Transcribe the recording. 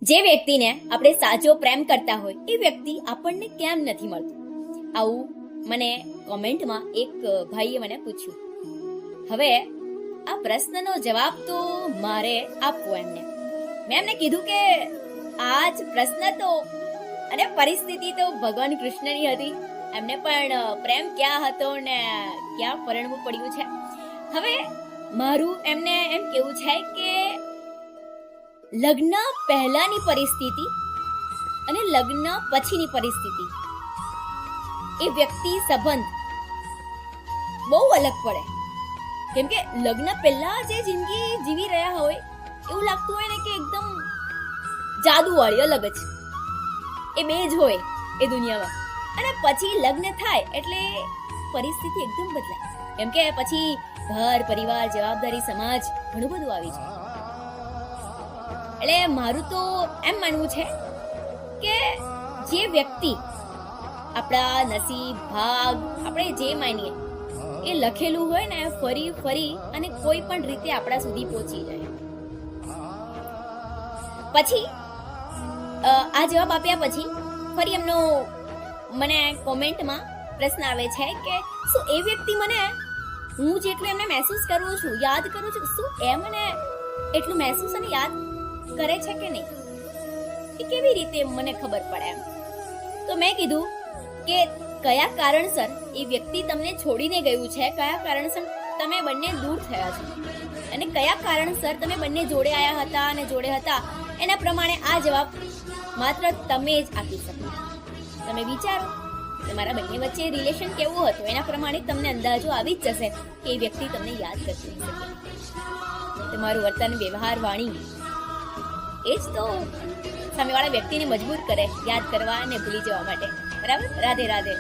જે વ્યક્તિને આપણે સાચો પ્રેમ કરતા હોય એ વ્યક્તિ આપણને કેમ નથી મળતું, આવું મને કોમેન્ટમાં એક ભાઈએ મને પૂછ્યું. હવે આ પ્રશ્નનો જવાબ તો મારે આપવો એમને. મેં એમને કીધું કે આ જ પ્રશ્ન તો અને પરિસ્થિતિ તો ભગવાન કૃષ્ણની હતી. એમને પણ પ્રેમ ક્યાં હતો ને ક્યાં પરણવું પડ્યું છે. હવે મારું એમને એમ કેવું છે કે લગ્ન પહેલાની પરિસ્થિતિ અને લગ્ન પછીની પરિસ્થિતિ, એ વ્યક્તિ સંબંધ બહુ અલગ પડે. કેમ કે લગ્ન પહેલા જે જિંદગી જીવી રહ્યા હોય એવું લાગતું હોય ને કે એકદમ જાદુવાળી અલગ જ એ બે જ હોય એ દુનિયામાં. અને પછી લગ્ન થાય એટલે પરિસ્થિતિ એકદમ બદલાય. કેમ કે પછી ઘર, પરિવાર, જવાબદારી, સમાજ ઘણું બધું આવી જાય. એટલે મારું તો એમ માનવું છે કે જે વ્યક્તિ આપણા નસીબ, ભાગ, આપણે જે માનીએ એ લખેલું હોય ને ફરી ફરી અને કોઈ પણ રીતે આપણા સુધી પહોંચી જાય. પછી આ જવાબ આપ્યા પછી ફરી એમનો મને કોમેન્ટમાં પ્રશ્ન આવે છે કે શું એ વ્યક્તિ મને, હું જેટલું એમને મહેસૂસ કરું છું, યાદ કરું છું, શું એ મને એટલું મહેસૂસ અને યાદ કરે છે કે નહીં, એ કેવી રીતે મને ખબર પડે એમ. તો મેં કીધું કે કયા કારણસર એ વ્યક્તિ તમને છોડીને ગયું છે, કયા કારણસર તમે બંને દૂર થયા છો અને કયા કારણસર તમે બંને જોડે આવ્યા હતા અને જોડે હતા, એના પ્રમાણે આ જવાબ માત્ર તમે જ આપી શકો. તમે વિચારો તમારા બંને વચ્ચે રિલેશન કેવું હતું, એના પ્રમાણે તમને અંદાજો આવી જ જશે કે એ વ્યક્તિ તમને યાદ કરતું હશે. તમારું વર્તન, વ્યવહાર, વાણી એ જ તો સામેવાળા વ્યક્તિને મજબૂર કરે યાદ કરવા અને ભૂલી જવા માટે. બરાબર? રાધે રાધે.